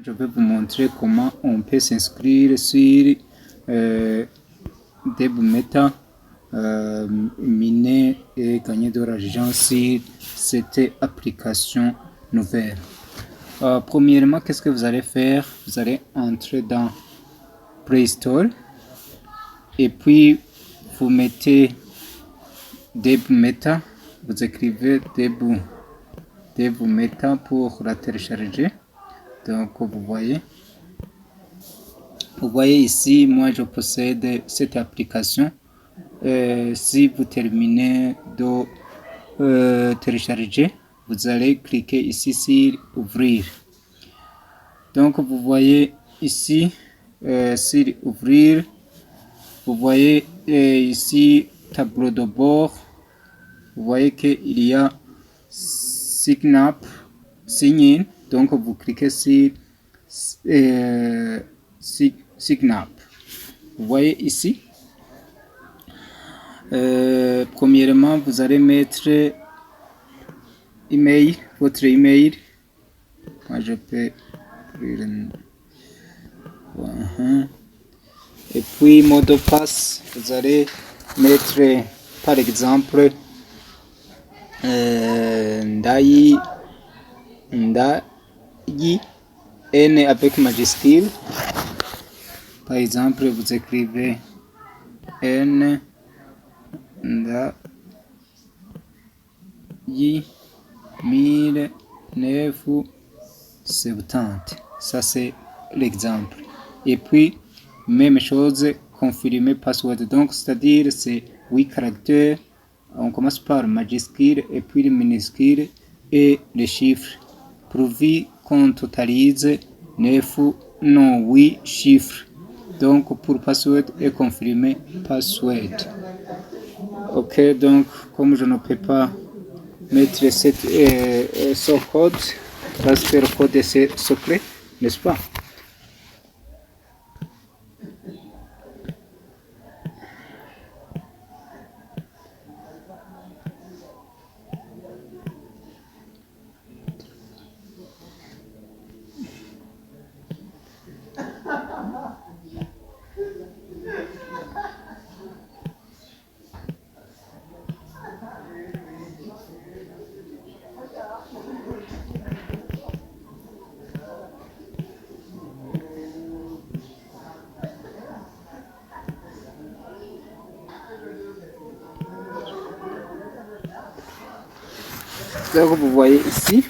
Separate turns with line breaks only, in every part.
Je vais vous montrer comment on peut s'inscrire sur DebMeta, miner et gagner de l'argent sur cette application nouvelle. Premièrement, qu'est-ce que vous allez faire? Vous allez entrer dans Play Store et puis vous mettez DebMeta, vous écrivez DebMeta pour la télécharger. Donc vous voyez ici, moi je possède cette application. Si vous terminez de télécharger, vous allez cliquer ici sur ouvrir. Donc vous voyez ici sur ouvrir, vous voyez ici tableau de bord. Vous voyez qu'il y a sign up, sign in. Donc vous cliquez sur sign up. Vous voyez ici. Premièrement, vous allez mettre email, votre email. Moi, je peux et puis mot de passe. Vous allez mettre, par exemple, Ndayi, N avec majuscule. Par exemple, vous écrivez N Ndayi 1970. Ça c'est l'exemple. Et puis même chose, confirmer password. Donc c'est-à-dire c'est 8 caractères. On commence par majuscule et puis le minuscule et les chiffres. Pourvu qu'on totalise 8 chiffres. Donc pour password et confirmer password. Ok, donc comme je ne peux pas mettre ce code parce que le code est secret, n'est-ce pas? Donc vous voyez ici,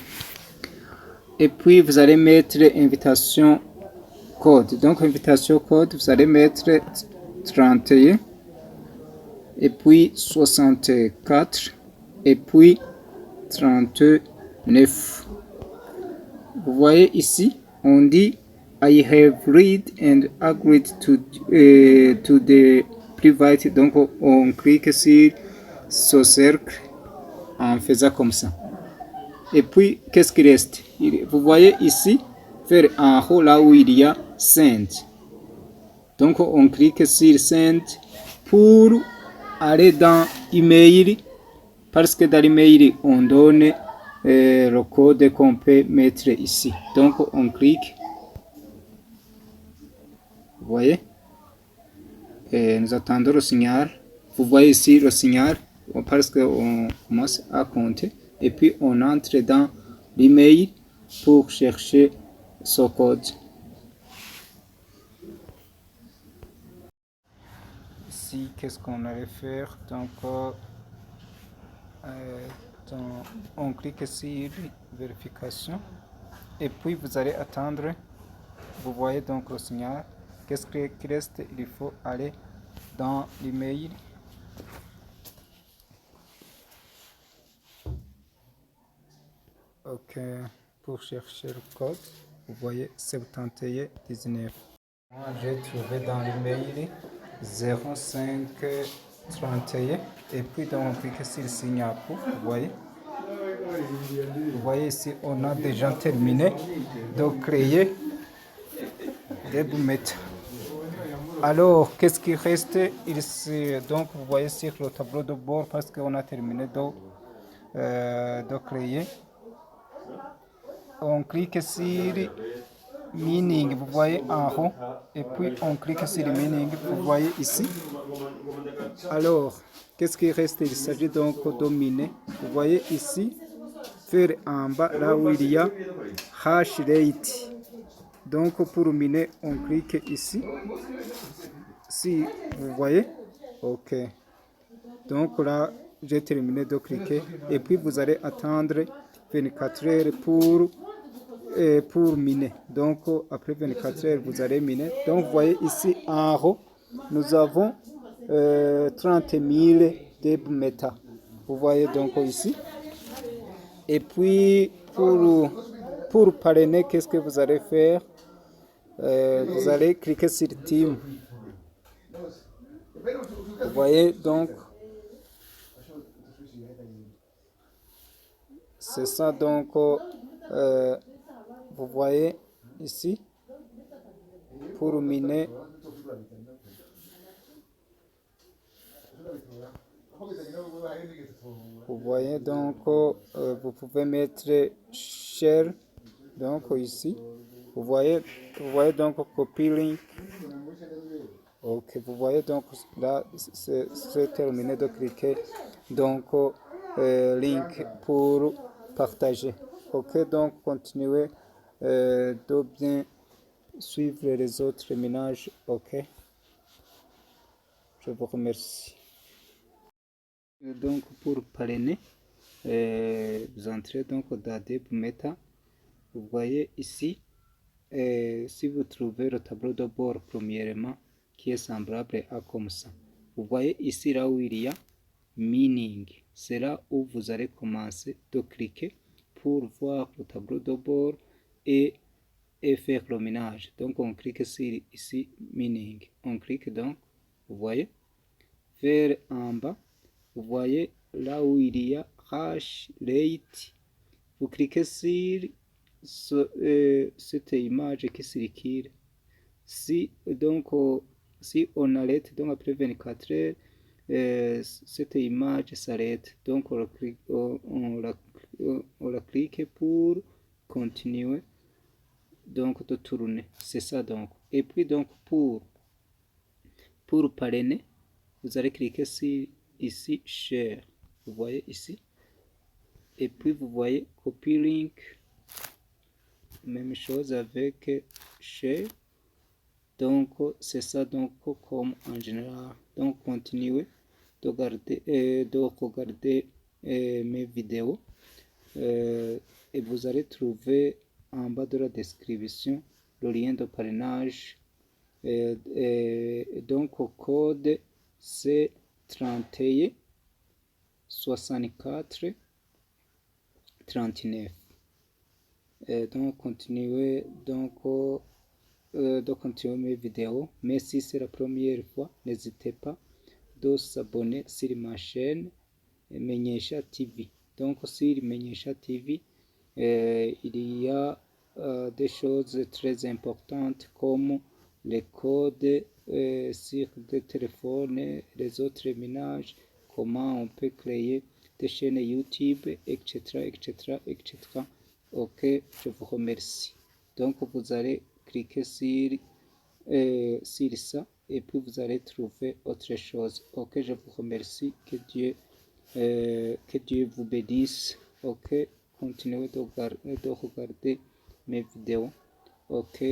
et puis vous allez mettre invitation code. Donc invitation code, vous allez mettre 31 et puis 64 et puis 39. Vous voyez ici, on dit I have read and agreed to the private. Donc on clique sur ce cercle en faisant comme ça. Et puis, qu'est-ce qui reste? Vous voyez ici, vers en haut, là où il y a Send. Donc, on clique sur Send pour aller dans Email, parce que dans l'email, on donne le code qu'on peut mettre ici. Donc, on clique. Vous voyez? Et nous attendons le signal. Vous voyez ici le signal, parce qu'on commence à compter. Et puis on entre dans l'email pour chercher ce code. Ici, qu'est-ce qu'on allait faire? Donc, on clique sur vérification. Et puis vous allez attendre. Vous voyez donc le signal. Qu'est-ce qui reste? Il faut aller dans l'email. Ok, pour chercher le code, vous voyez 7119. Moi, j'ai trouvé dans l'email 0531 et puis donc on clique sur le signe à coup, vous voyez. Vous voyez ici, on a déjà terminé de créer des boumettes. Alors, qu'est-ce qui reste? Donc, vous voyez sur le tableau de bord parce qu'on a terminé de créer. On clique sur meaning, vous voyez en haut, et puis on clique sur meaning, vous voyez ici. Alors, qu'est-ce qui reste? Il s'agit donc de miner. Vous voyez ici, faire en bas, là où il y a hash rate. Donc, pour miner, on clique ici. Si vous voyez, ok. Donc là, j'ai terminé de cliquer. Et puis, vous allez attendre 24 heures pour miner. Donc, après 24 heures, vous allez miner. Donc, vous voyez ici en haut, nous avons 30 000 de méta. Vous voyez donc ici. Et puis, pour parrainer, qu'est-ce que vous allez faire? Vous allez cliquer sur Team. Vous voyez donc, c'est ça donc, vous voyez ici, pour miner. Vous voyez donc, vous pouvez mettre share donc ici. Vous voyez donc copy link. Ok, vous voyez donc là c'est terminé de cliquer donc link pour partager. Ok, donc continuez de bien suivre les autres ménages. Ok, je vous remercie. Donc pour parrainer, vous entrez donc dans DebMeta. Vous voyez ici, si vous trouvez le tableau de bord premièrement qui est semblable à comme ça. Vous voyez ici là où il y a meaning. C'est là où vous allez commencer de cliquer pour voir le tableau de bord et faire le ménage. Donc on clique sur ici meaning. On clique donc, vous voyez, vers en bas. Vous voyez là où il y a hash rate. Vous cliquez sur cette image qui circule. Si donc si on arrête donc après 24 heures, cette image s'arrête. Donc on la clique pour continuer donc de tourner. C'est ça donc. Et puis donc pour parrainer, vous allez cliquer sur ici share. Vous voyez ici. Et puis vous voyez copy link. Même chose avec share. Donc c'est ça donc comme en général. Donc continuez de regarder mes vidéos et vous allez trouver en bas de la description le lien de parrainage. Donc au code c'est 31 64 39. Donc continuez donc de continuer mes vidéos, mais si c'est la première fois, n'hésitez pas de s'abonner sur ma chaîne Menyesha TV. Donc sur Menyesha TV, il y a des choses très importantes comme les codes sur des téléphones, les autres ménages, comment on peut créer des chaînes YouTube, etc., etc., etc. Ok, je vous remercie. Donc vous allez cliquer sur ça et puis vous allez trouver autre chose. Ok, je vous remercie. Que Dieu vous bénisse. Ok, continuez de regarder mes vidéos. Ok.